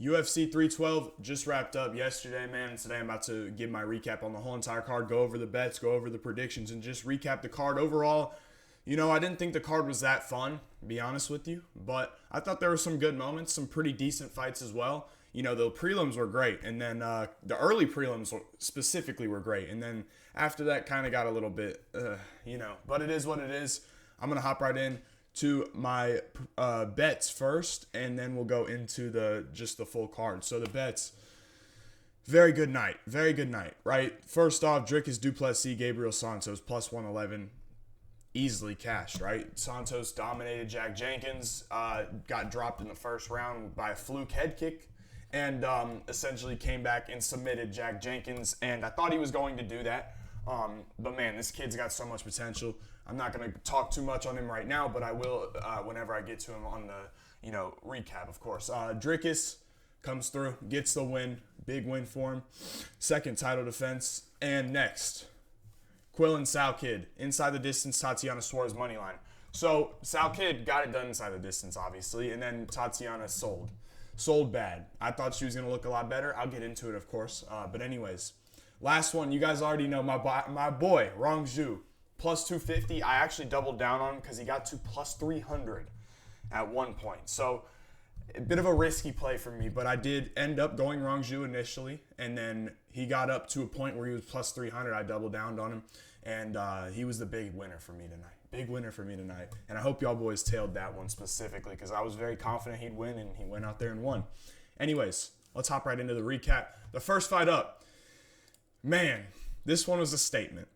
UFC 312 just wrapped up yesterday, man. And today I'm about to give my recap on the whole entire card, go over the bets, go over the predictions, and just recap the card overall. I didn't think the card was that fun, to be honest with you, but I thought there were some good moments, some pretty decent fights as well. The prelims were great, and then the early prelims specifically were great, and then after that kind of got a little bit, but it is what it is. I'm going to hop right in to my bets first, and then we'll go into the full card. So the bets, very good night, right? First off, Dricus, Duplessis, Gabriel, Santos, plus 111, easily cashed, right? Santos dominated Jack Jenkins, got dropped in the first round by a fluke head kick, and essentially came back and submitted Jack Jenkins, and I thought he was going to do that, but man, this kid's got so much potential. I'm not going to talk too much on him right now, but I will whenever I get to him on the recap, of course. Dricus comes through, gets the win, big win for him, second title defense, and next, Quillan Sal Kid, inside the distance, Tatiana Suarez money line. So Sal Kid got it done inside the distance, obviously, and then Tatiana sold bad. I thought she was going to look a lot better. I'll get into it, of course. But anyways, last one, you guys already know my boy, Rhogzhu, plus 250. I actually doubled down on him because he got to plus 300 at one point. So a bit of a risky play for me, but I did end up going Rhogzhu initially, and then he got up to a point where he was plus 300. I doubled down on him, and he was the big winner for me tonight. And I hope y'all boys tailed that one specifically because I was very confident he'd win, and he went out there and won. Anyways, let's hop right into the recap. The first fight up, man, this one was a statement.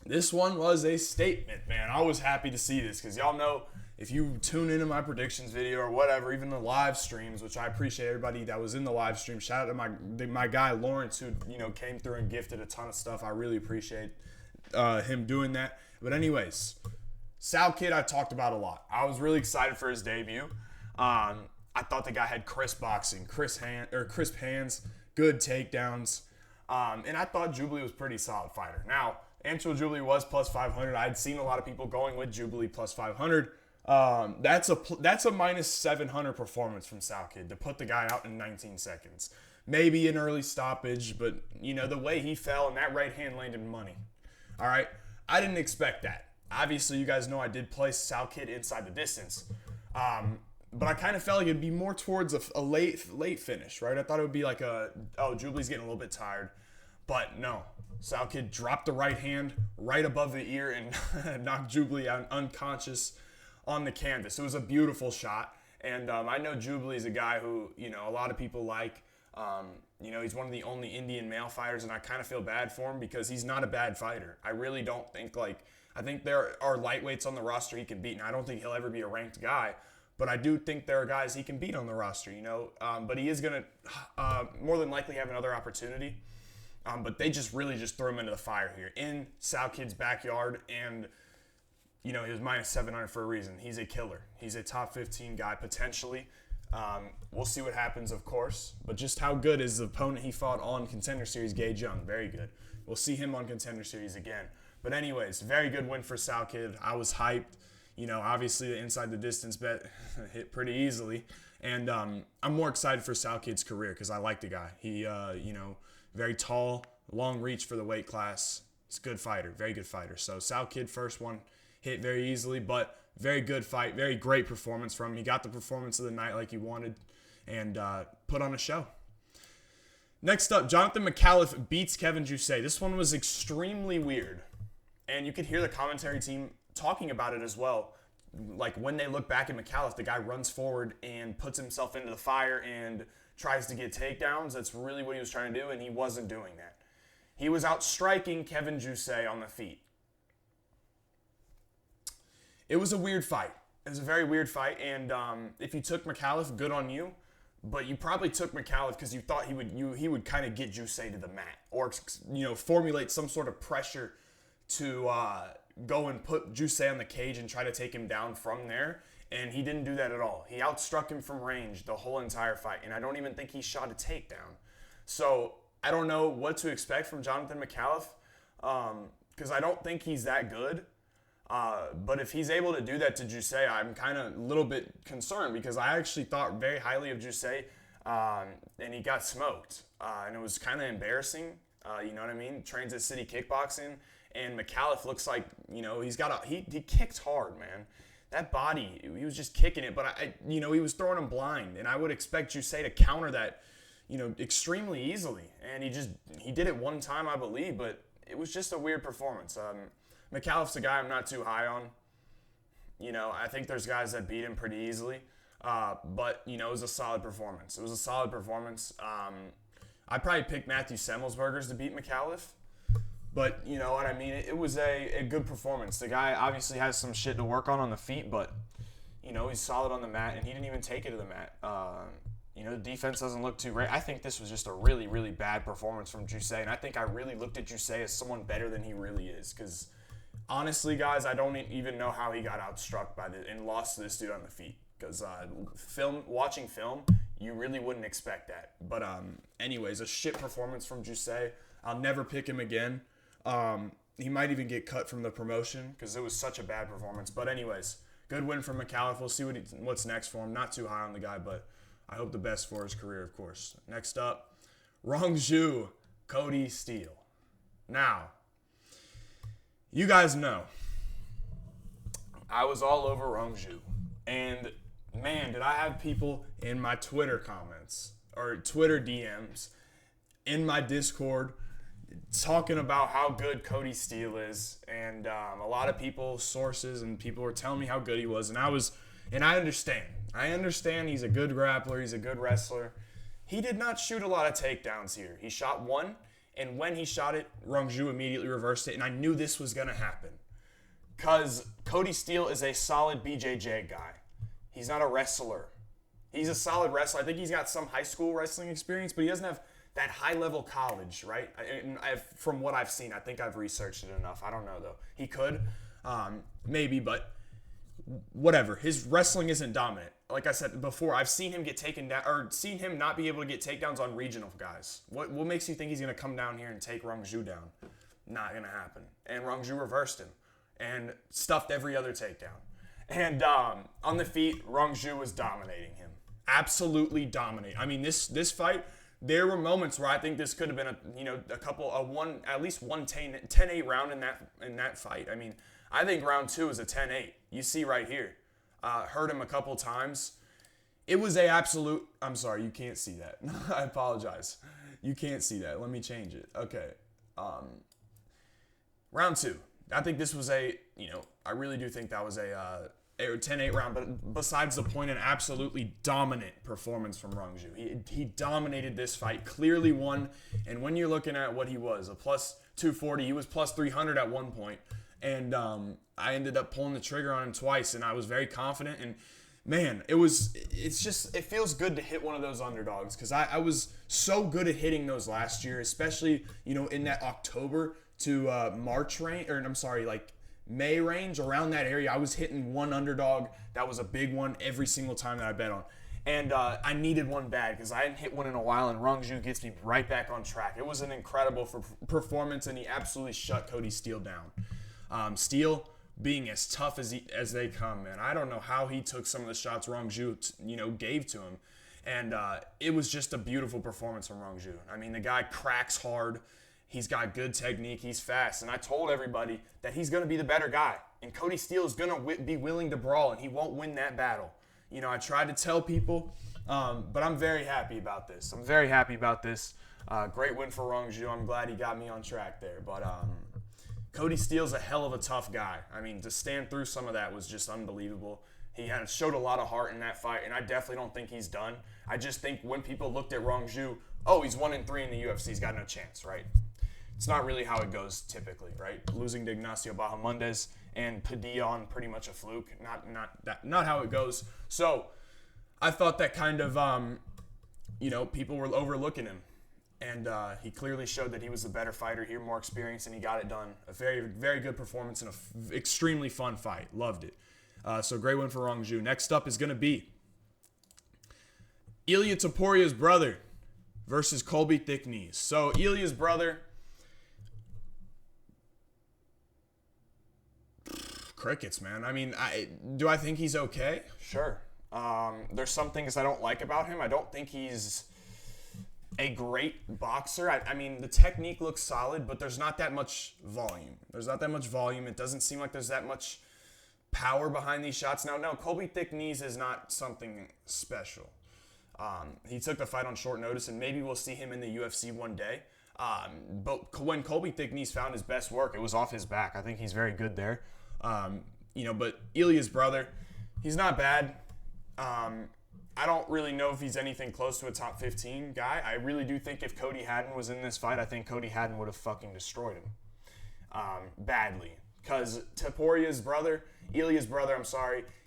Man. I was happy to see this because y'all know if you tune into my predictions video or whatever, even the live streams, which I appreciate everybody that was in the live stream. Shout out to my guy Lawrence who came through and gifted a ton of stuff. I really appreciate him doing that. But anyways, Sal Kid I talked about a lot. I was really excited for his debut. I thought the guy had crisp boxing, crisp hands, good takedowns, and I thought Jubili was a pretty solid fighter. Now, Ancho Jubili was plus 500. I'd seen a lot of people going with Jubili plus 500. That's a minus 700 performance from Sal Kid to put the guy out in 19 seconds. Maybe an early stoppage, but the way he fell and that right hand landed money. All right, I didn't expect that. Obviously, you guys know I did place Sal Kid inside the distance, but I kind of felt like it'd be more towards a late finish, right? I thought it would be like Jubili's getting a little bit tired, but no. Sal Kid dropped the right hand right above the ear and knocked Jubili out unconscious on the canvas. It was a beautiful shot, and I know Jubilee's a guy who a lot of people like. He's one of the only Indian male fighters, and I kind of feel bad for him because he's not a bad fighter. I really don't think I think there are lightweights on the roster he can beat, and I don't think he'll ever be a ranked guy. But I do think there are guys he can beat on the roster, But he is going to more than likely have another opportunity. But they just threw him into the fire here in Sal Kid's backyard, and he was minus 700 for a reason. He's a killer. He's a top 15 guy potentially. We'll see what happens, of course. But just how good is the opponent he fought on Contender Series, Gage Young? Very good. We'll see him on Contender Series again. But anyways, very good win for Sal Kid. I was hyped. Obviously the inside the distance bet hit pretty easily. And I'm more excited for Sal Kid's career because I like the guy. He, very tall, long reach for the weight class. He's a good fighter, very good fighter. So Sal Kid, first one, hit very easily, but very good fight, very great performance from him. He got the performance of the night like he wanted and put on a show. Next up, Jonathan Micallef beats Kevin Jousset. This one was extremely weird, and you could hear the commentary team talking about it as well. Like when they look back at Micallef, the guy runs forward and puts himself into the fire and tries to get takedowns. That's really what he was trying to do, and he wasn't doing that. He was out striking Kevin Jousset on the feet. It was a weird fight. It was a very weird fight, and if you took Micallef, good on you. But you probably took Micallef because you thought he would kind of get Jousset to the mat, or formulate some sort of pressure to go and put Jousset on the cage and try to take him down from there. And he didn't do that at all. He outstruck him from range the whole entire fight, and I don't even think he shot a takedown. So I don't know what to expect from Jonathan Micallef because I don't think he's that good. But if he's able to do that to Jousset, I'm kind of a little bit concerned because I actually thought very highly of Jousset and he got smoked. And it was kind of embarrassing. You know what I mean? Trains at City Kickboxing. And Micallef looks like, you know, he kicked hard, man. That body, he was just kicking it. But, he was throwing him blind. And I would expect Jousset to counter that, extremely easily. And he did it one time, I believe. But it was just a weird performance. Micallef's a guy I'm not too high on. I think there's guys that beat him pretty easily. But, it was a solid performance. I'd probably pick Matthew Semmelsberger's to beat Micallef. But, you know what I mean? It was a good performance. The guy obviously has some shit to work on the feet, but, he's solid on the mat, and he didn't even take it to the mat. The defense doesn't look too great. I think this was just a really, really bad performance from Jousset, and I think I really looked at Jousset as someone better than he really is, because honestly, guys, I don't even know how he got outstruck and lost to this dude on the feet, because watching film, you really wouldn't expect that. But anyways, a shit performance from Jousset. I'll never pick him again. He might even get cut from the promotion because it was such a bad performance. But anyways, good win for Micallef. We'll see what's next for him. Not too high on the guy, but I hope the best for his career, of course. Next up, Rhogzhu, Kody Steele. Now, you guys know, I was all over Rhogzhu. And, man, did I have people in my Twitter comments or Twitter DMs in my Discord talking about how good Kody Steele is, and a lot of people, sources, and people were telling me how good he was, and I understand. I understand he's a good grappler, he's a good wrestler. He did not shoot a lot of takedowns here. He shot one, and when he shot it, Rhogzhu immediately reversed it, and I knew this was going to happen. Because Kody Steele is a solid BJJ guy. He's not a wrestler. He's a solid wrestler. I think he's got some high school wrestling experience, but he doesn't have that high-level college, right? From what I've seen, I think I've researched it enough. I don't know, though. He could, maybe, but whatever. His wrestling isn't dominant. Like I said before, I've seen him get taken down, or seen him not be able to get takedowns on regional guys. What makes you think he's going to come down here and take Rhogzhu down? Not going to happen. And Rhogzhu reversed him and stuffed every other takedown. And on the feet, Rhogzhu was dominating him. Absolutely dominating. I mean, this fight, there were moments where I think this could have been at least one 10-8 round in that fight. I mean, I think round 2 is a 10-8. You see right here. Hurt him a couple times. It was a absolute, I'm sorry, you can't see that. I apologize. You can't see that. Let me change it. Okay. Round 2. I think this was I really do think that was a 10-8 round, but besides the point, an absolutely dominant performance from Rhogzhu. He dominated this fight, clearly won, and when you're looking at what he was, a plus 240, he was plus 300 at one point, and I ended up pulling the trigger on him twice, and I was very confident, and man, it feels good to hit one of those underdogs, because I was so good at hitting those last year, especially, in that October to March range, May range, around that area. I was hitting one underdog that was a big one every single time that I bet on. And I needed one bad because I hadn't hit one in a while, and Rhogzhu gets me right back on track. It was an incredible performance, and he absolutely shut Kody Steele down. Steele being as tough as they come, man. I don't know how he took some of the shots Rhogzhu, gave to him. And it was just a beautiful performance from Rhogzhu. I mean, the guy cracks hard. He's got good technique. He's fast. And I told everybody that he's going to be the better guy. And Kody Steele is going to be willing to brawl, and he won't win that battle. I tried to tell people, but I'm very happy about this. Great win for Rhogzhu. I'm glad he got me on track there. But Kody Steele's a hell of a tough guy. I mean, to stand through some of that was just unbelievable. He showed a lot of heart in that fight, and I definitely don't think he's done. I just think when people looked at Rhogzhu, he's 1-3 in the UFC. He's got no chance, right? It's not really how it goes typically, right? Losing to Ignacio Bahamondes and Padilla on pretty much a fluke. Not how it goes. So I thought that kind of, people were overlooking him. And he clearly showed that he was the better fighter here, more experience, and he got it done. A very, very good performance and an extremely fun fight. Loved it. So great win for Rhogzhu. Next up is going to be Ilia Toporia's brother versus Colby Thicknees. So Ilia's brother, crickets, man. I mean, do I think he's okay? Sure. There's some things I don't like about him. I don't think he's a great boxer. I mean, the technique looks solid, but there's not that much volume. It doesn't seem like there's that much power behind these shots. Now, no, Colby Thick Knees is not something special. He took the fight on short notice, and maybe we'll see him in the UFC one day. But when Colby Thick Knees found his best work, it was off his back. I think he's very good there. But Ilia's brother, he's not bad. I don't really know if he's anything close to a top 15 guy. I really do think if Cody Haddon was in this fight, I think Cody Haddon would have fucking destroyed him. Badly. Because Ilia's brother,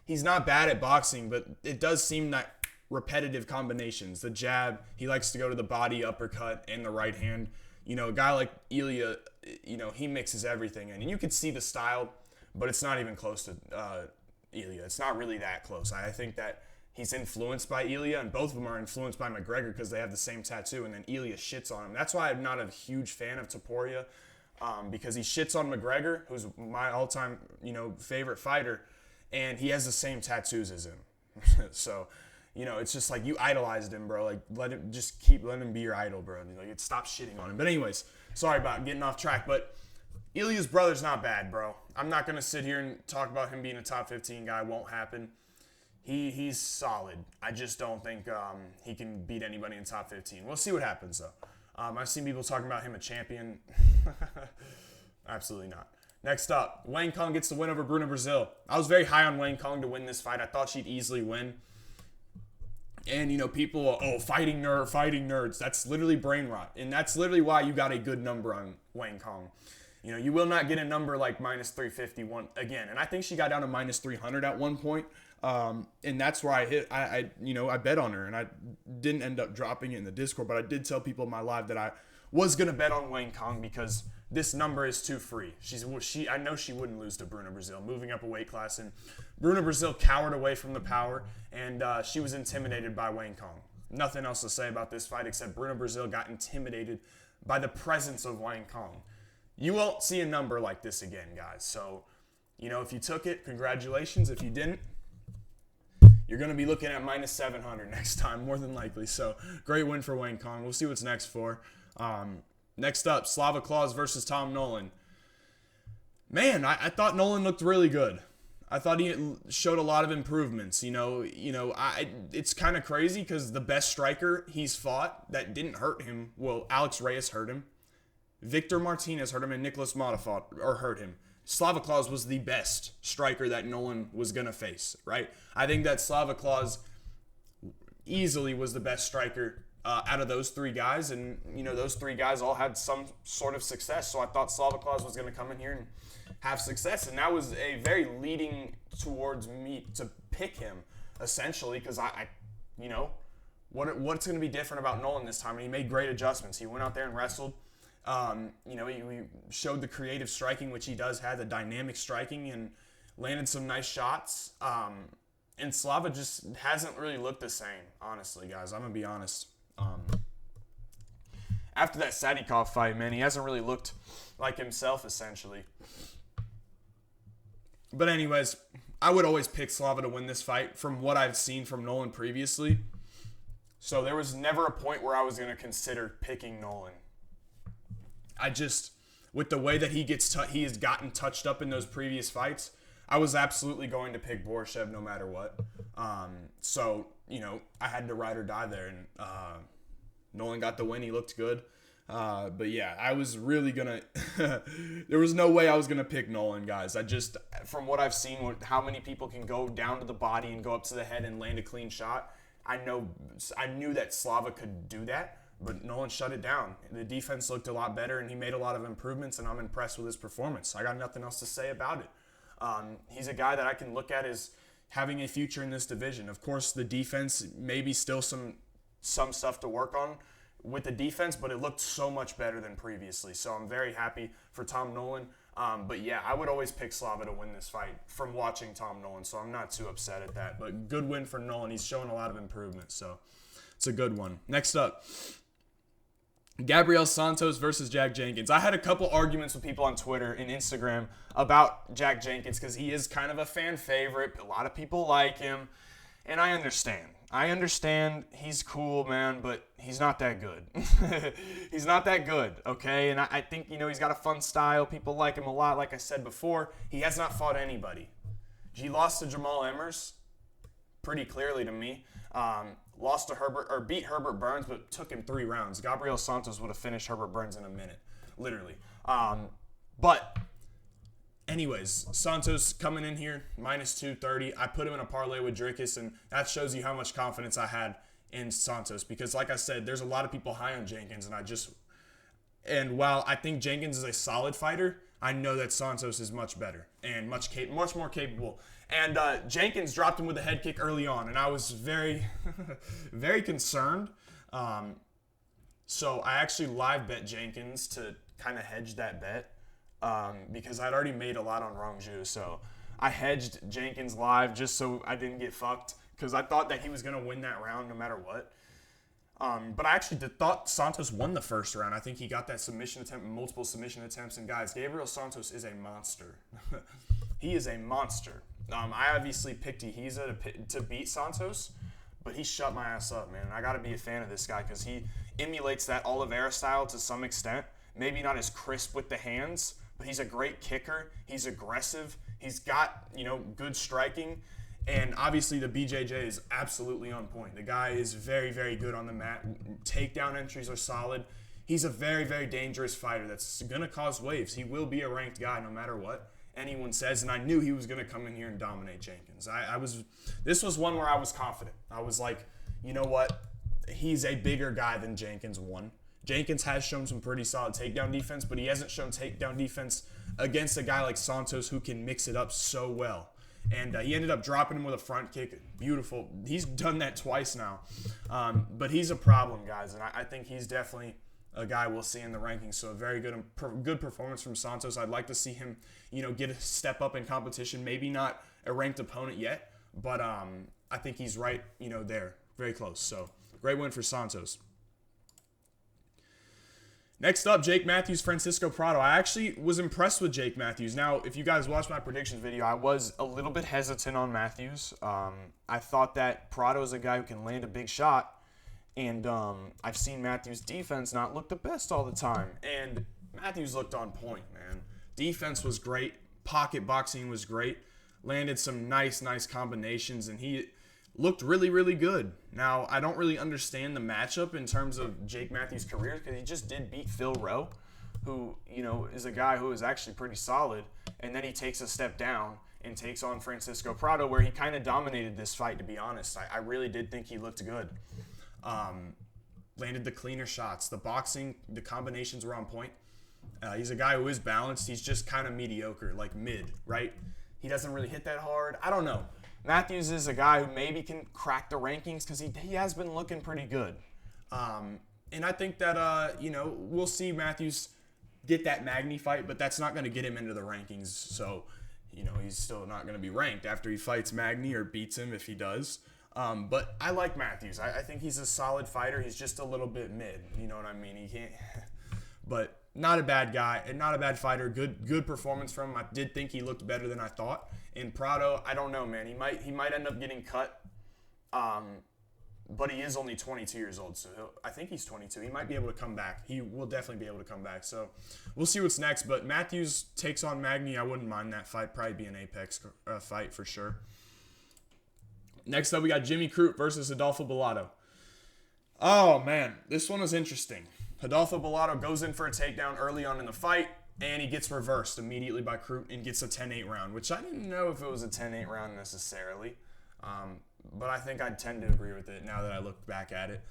he's not bad at boxing, but it does seem that repetitive combinations. The jab, he likes to go to the body, uppercut, and the right hand. A guy like Ilia, he mixes everything in. And you could see the style, but it's not even close to Ilia. It's not really that close. I think that he's influenced by Ilia, and both of them are influenced by McGregor because they have the same tattoo, and then Ilia shits on him. That's why I'm not a huge fan of Topuria, because he shits on McGregor, who's my all-time, favorite fighter, and he has the same tattoos as him. So, it's just like you idolized him, bro. Like, let him be your idol, bro. Like, stop shitting on him. But anyways, sorry about getting off track, but Ilia's brother's not bad, bro. I'm not going to sit here and talk about him being a top 15 guy. Won't happen. He's solid. I just don't think he can beat anybody in top 15. We'll see what happens, though. I've seen people talking about him a champion. Absolutely not. Next up, Wang Cong gets the win over Bruna Brazil. I was very high on Wang Cong to win this fight. I thought she'd easily win. And, people, fighting nerds. That's literally brain rot. And that's literally why you got a good number on Wang Cong. You will not get a number like minus 351 again. And I think she got down to minus 300 at one point. And that's where I bet on her, and I didn't end up dropping it in the Discord, but I did tell people in my live that I was going to bet on Wang Cong because this number is too free. I know she wouldn't lose to Bruna Brazil, moving up a weight class, and Bruna Brazil cowered away from the power, and she was intimidated by Wang Cong. Nothing else to say about this fight except Bruna Brazil got intimidated by the presence of Wang Cong. You won't see a number like this again, guys. So, if you took it, congratulations. If you didn't, you're going to be looking at minus 700 next time, more than likely. So, great win for Wang Cong. We'll see what's next for. Next up, Slava Claus versus Tom Nolan. Man, I thought Nolan looked really good. I thought he showed a lot of improvements. It's kind of crazy because the best striker he's fought that didn't hurt him, well, Alex Reyes hurt him, Victor Martinez hurt him, and Nicholas Mata hurt him. Slava Claus was the best striker that Nolan was going to face, right? I think that Slava Claus easily was the best striker out of those three guys, and, those three guys all had some sort of success, so I thought Slava Claus was going to come in here and have success, and that was a very leading towards me to pick him, essentially, because what's going to be different about Nolan this time? And he made great adjustments. He went out there and wrestled. He showed the creative striking, which he does have, the dynamic striking, and landed some nice shots. And Slava just hasn't really looked the same, honestly, guys. I'm going to be honest. After that Sadikov fight, man, he hasn't really looked like himself, essentially. But anyways, I would always pick Slava to win this fight from what I've seen from Nolan previously. So there was never a point where I was going to consider picking Nolan. With the way that he has gotten touched up in those previous fights, I was absolutely going to pick Borishev no matter what. So, I had to ride or die there, and Nolan got the win. He looked good. But yeah, I was really gonna there was no way I was gonna pick Nolan, guys. From what I've seen, how many people can go down to the body and go up to the head and land a clean shot, I knew that Slava could do that, but Nolan shut it down. The defense looked a lot better, and he made a lot of improvements, and I'm impressed with his performance. I got nothing else to say about it. He's a guy that I can look at as having a future in this division. Of course, the defense, maybe still some stuff to work on with the defense, but it looked so much better than previously. So I'm very happy for Tom Nolan. But yeah, I would always pick Slava to win this fight from watching Tom Nolan, so I'm not too upset at that. But good win for Nolan. He's showing a lot of improvement, so it's a good one. Next up, Gabriel Santos versus Jack Jenkins. I had a couple arguments with people on Twitter and Instagram about Jack Jenkins because he is kind of a fan favorite. A lot of people like him. And I understand. I understand he's cool, man, but he's not that good. He's not that good, okay? And I think, he's got a fun style. People like him a lot. Like I said before, he has not fought anybody. He lost to Jamal Emmers, pretty clearly to me. Lost to beat Herbert Burns, but took him 3 rounds. Gabriel Santos would have finished Herbert Burns in a minute, literally. But anyways, Santos coming in here, minus 230. I put him in a parlay with Dricus, and that shows you how much confidence I had in Santos. Because like I said, there's a lot of people high on Jenkins, and while I think Jenkins is a solid fighter, I know that Santos is much better and much more capable. And Jenkins dropped him with a head kick early on, and I was very, very concerned. So I actually live bet Jenkins to kind of hedge that bet because I'd already made a lot on Rhogzhu. So I hedged Jenkins live just so I didn't get fucked because I thought that he was going to win that round no matter what. But I actually thought Santos won the first round. I think he got that submission attempt, multiple submission attempts. And guys, Gabriel Santos is a monster. He is a monster. I obviously picked Ilia to beat Santos, but he shut my ass up, man. I got to be a fan of this guy because he emulates that Oliveira style to some extent. Maybe not as crisp with the hands, but he's a great kicker. He's aggressive. He's got, good striking. And obviously the BJJ is absolutely on point. The guy is very, very good on the mat. Takedown entries are solid. He's a very, very dangerous fighter that's going to cause waves. He will be a ranked guy no matter what anyone says, and I knew he was going to come in here and dominate Jenkins. This was one where I was confident. I was like, you know what? He's a bigger guy than Jenkins, one. Jenkins has shown some pretty solid takedown defense, but he hasn't shown takedown defense against a guy like Santos who can mix it up so well. And he ended up dropping him with a front kick. Beautiful. He's done that twice now. But he's a problem, guys, and I think he's definitely a guy we'll see in the rankings. So a very good performance from Santos. I'd like to see him, get a step up in competition. Maybe not a ranked opponent yet, but I think he's right, there, very close. So great win for Santos. Next up, Jake Matthews, Francisco Prado. I actually was impressed with Jake Matthews. Now, if you guys watched my predictions video, I was a little bit hesitant on Matthews. I thought that Prado is a guy who can land a big shot, and I've seen Matthews' defense not look the best all the time. And Matthews looked on point, man. Defense was great. Pocket boxing was great. Landed some nice combinations, and he looked really, really good. Now, I don't really understand the matchup in terms of Jake Matthews' career because he just did beat Phil Rowe, who, is a guy who is actually pretty solid, and then he takes a step down and takes on Francisco Prado, where he kind of dominated this fight, to be honest. I really did think he looked good. Landed the cleaner shots. The boxing, the combinations were on point. He's a guy who is balanced. He's just kind of mediocre, like mid, right? He doesn't really hit that hard. I don't know. Matthews is a guy who maybe can crack the rankings because he has been looking pretty good. And I think that, we'll see Matthews get that Magny fight, but that's not going to get him into the rankings. So, he's still not going to be ranked after he fights Magny or beats him if he does. But I like Matthews. I think he's a solid fighter. He's just a little bit mid. You know what I mean? He can't... But not a bad guy and not a bad fighter. Good performance from him. I did think he looked better than I thought. And Prado, I don't know, man. He might end up getting cut. But he is only 22 years old, so I think he's 22. He might be able to come back. He will definitely be able to come back. So we'll see what's next. But Matthews takes on Magny. I wouldn't mind that fight. Probably be an Apex fight for sure. Next up, we got Jimmy Crute versus Adolfo Bellato. Oh, man. This one was interesting. Adolfo Bellato goes in for a takedown early on in the fight, and he gets reversed immediately by Crute and gets a 10-8 round, which I didn't know if it was a 10-8 round necessarily. But I think I'd tend to agree with it now that I look back at it.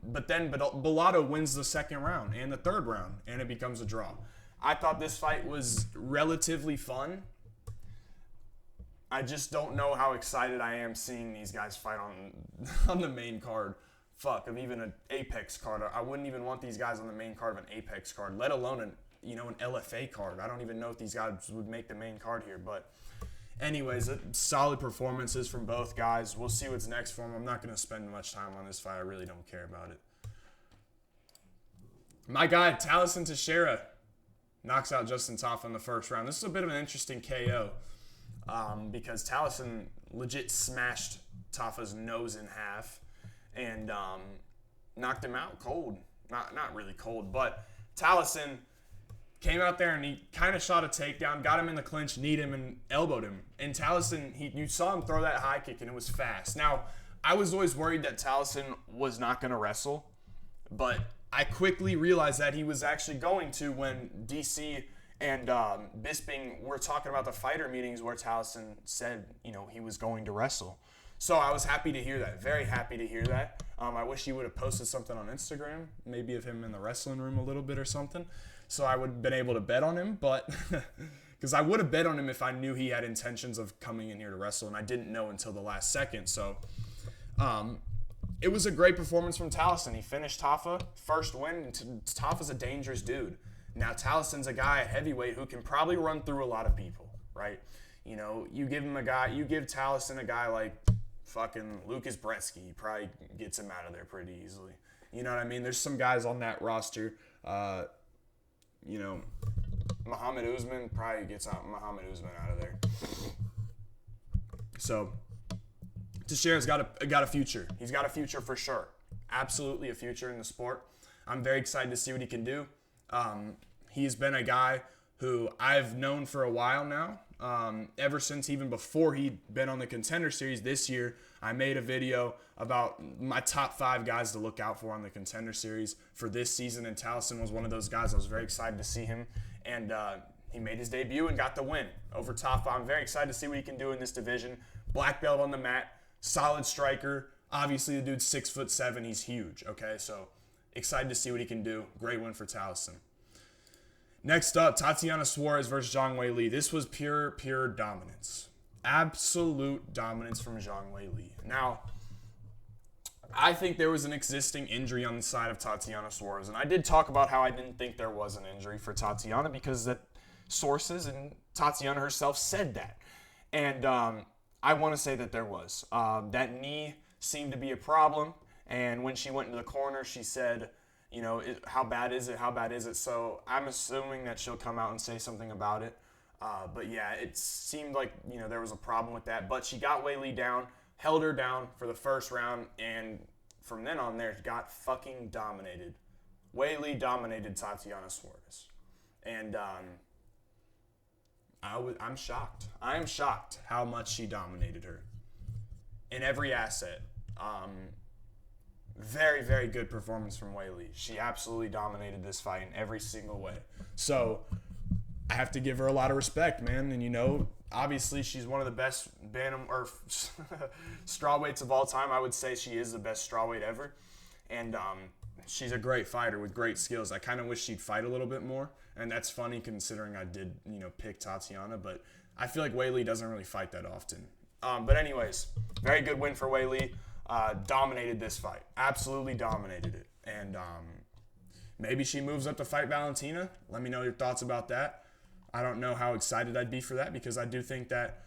But then Bellato wins the second round and the third round, and it becomes a draw. I thought this fight was relatively fun. I just don't know how excited I am seeing these guys fight on the main card. Of even an Apex card. I wouldn't even want these guys on the main card of an Apex card, let alone an LFA card. I don't even know if these guys would make the main card here. But anyways, solid performances from both guys. We'll see what's next for them. I'm not going to spend much time on this fight. I really don't care about it. My guy, Tallison Teixeira, knocks out Justin Tafa in the first round. This is a bit of an interesting KO because Tallison legit smashed Tafa's nose in half and knocked him out cold. Not really cold, but Tallison came out there and he kind of shot a takedown, got him in the clinch, kneed him, and elbowed him. And Tallison, you saw him throw that high kick, and it was fast. Now, I was always worried that Tallison was not going to wrestle, but I quickly realized that he was actually going to when DC and Bisping were talking about the fighter meetings where Tallison said, he was going to wrestle. So I was happy to hear that. Very happy to hear that. I wish he would have posted something on Instagram, maybe of him in the wrestling room a little bit or something. So I would have been able to bet on him, but because I would have bet on him if I knew he had intentions of coming in here to wrestle, and I didn't know until the last second. So it was a great performance from Tallison. He finished Tafa, first win. Tafa's a dangerous dude. Now Tallison's a guy at heavyweight who can probably run through a lot of people, right? You give Tallison a guy like fucking Lucas Brzeski, he probably gets him out of there pretty easily. You know what I mean? There's some guys on that roster. Muhammad Usman probably gets Muhammad Usman out of there. So, Teixeira's got a future. He's got a future for sure. Absolutely a future in the sport. I'm very excited to see what he can do. He's been a guy who I've known for a while now. Ever since even before he'd been on the Contender Series this year, I made a video about my top 5 guys to look out for on the Contender Series for this season, and Tallison was one of those guys. I was very excited to see him, and he made his debut and got the win over Tafa. I'm very excited to see what he can do in this division. Black belt on the mat, solid striker. Obviously, the dude's 6'7". He's huge, okay? So excited to see what he can do. Great win for Tallison. Next up, Tatiana Suarez versus Zhang Weili. This was pure dominance. Absolute dominance from Zhang Weili. Now, I think there was an existing injury on the side of Tatiana Suarez, and I did talk about how I didn't think there was an injury for Tatiana because that sources and Tatiana herself said that. And I want to say that there was. That knee seemed to be a problem, and when she went into the corner, she said, how bad is it? How bad is it? So I'm assuming that she'll come out and say something about it. But yeah, it seemed like, there was a problem with that. But she got Weili down, held her down for the first round, and from then on there, got fucking dominated. Weili dominated Tatiana Suarez. And I'm shocked. I am shocked how much she dominated her in every asset. Very, very good performance from Weili. She absolutely dominated this fight in every single way. So I have to give her a lot of respect, man. And obviously she's one of the best strawweights of all time. I would say she is the best strawweight ever. And she's a great fighter with great skills. I kind of wish she'd fight a little bit more. And that's funny considering I did, pick Tatiana. But I feel like Weili doesn't really fight that often. But anyways, very good win for Weili. Dominated this fight. Absolutely dominated it. And maybe she moves up to fight Valentina. Let me know your thoughts about that. I don't know how excited I'd be for that because I think that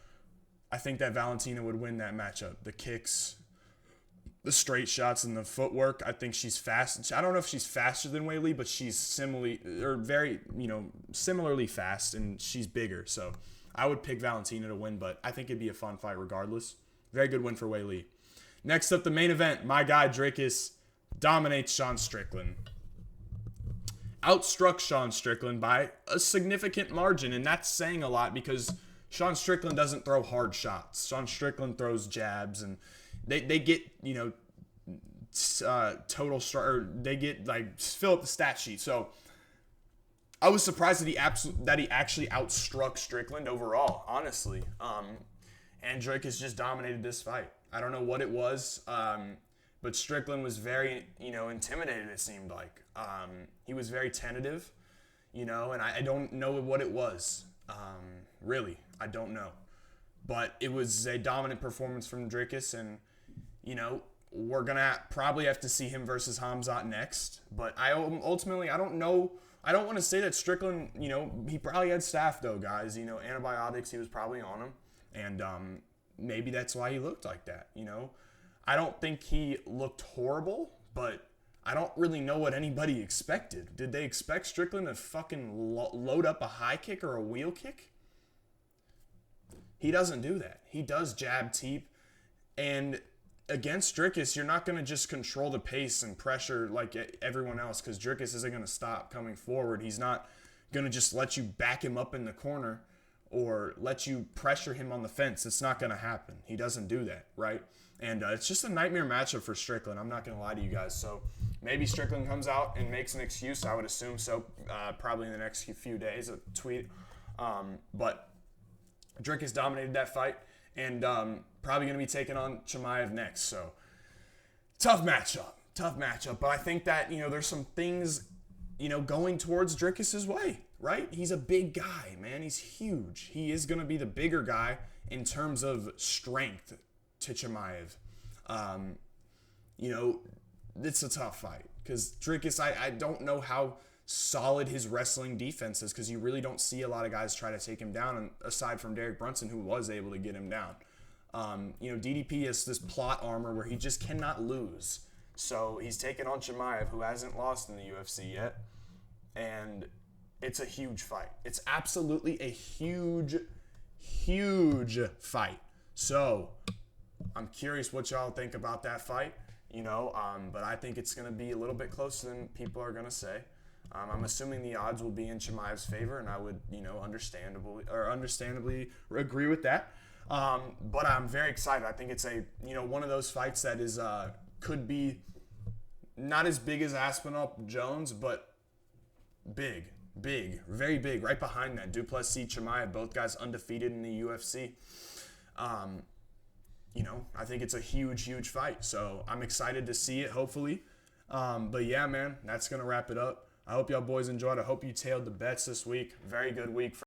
Valentina would win that matchup. The kicks, the straight shots, and the footwork. I think she's fast. I don't know if she's faster than Weili, but she's similarly fast, and she's bigger. So I would pick Valentina to win, but I think it'd be a fun fight regardless. Very good win for Weili. Next up, the main event. My guy, Dricus, dominates Sean Strickland. Outstruck Sean Strickland by a significant margin, and that's saying a lot because Sean Strickland doesn't throw hard shots. Sean Strickland throws jabs, and they get, total or they get, fill up the stat sheet. So I was surprised that he actually outstruck Strickland overall, honestly. And Dricus just dominated this fight. I don't know what it was, but Strickland was very, intimidated, it seemed like. He was very tentative, and I don't know what it was. Really, I don't know. But it was a dominant performance from Dricus, and, we're going to probably have to see him versus Khamzat next. But I don't know. I don't want to say that Strickland, he probably had staph, though, guys. Antibiotics, he was probably on him. And maybe that's why he looked like that, I don't think he looked horrible, but I don't really know what anybody expected. Did they expect Strickland to fucking load up a high kick or a wheel kick? He doesn't do that. He does jab teep, and against Dricus, you're not going to just control the pace and pressure like everyone else, because Dricus isn't going to stop coming forward. He's not going to just let you back him up in the corner or let you pressure him on the fence. It's not going to happen. He doesn't do that, right? And it's just a nightmare matchup for Strickland. I'm not going to lie to you guys. So maybe Strickland comes out and makes an excuse. I would assume so, probably in the next few days, a tweet. But Dricus dominated that fight, and probably going to be taking on Chimaev next. So tough matchup. But I think that, there's some things, going towards Dricus's way, right? He's a big guy, man. He's huge. He is going to be the bigger guy in terms of strength to Chimaev. It's a tough fight because Dricus, I don't know how solid his wrestling defense is, because you really don't see a lot of guys try to take him down, aside from Derek Brunson, who was able to get him down. DDP is this plot armor where he just cannot lose. So he's taken on Chimaev, who hasn't lost in the UFC yet, and it's a huge fight. It's absolutely a huge fight. So I'm curious what y'all think about that fight, but I think it's going to be a little bit closer than people are going to say. I'm assuming the odds will be in Chimaev's favor, and I would, understandably agree with that. But I'm very excited. I think it's one of those fights that is could be not as big as Aspinall Jones, but big, very big. Right behind that, Duplessis, Chimaev, both guys undefeated in the UFC. I think it's a huge fight. So I'm excited to see it, hopefully. But yeah, man, that's going to wrap it up. I hope y'all boys enjoyed. I hope you tailed the bets this week. Very good week.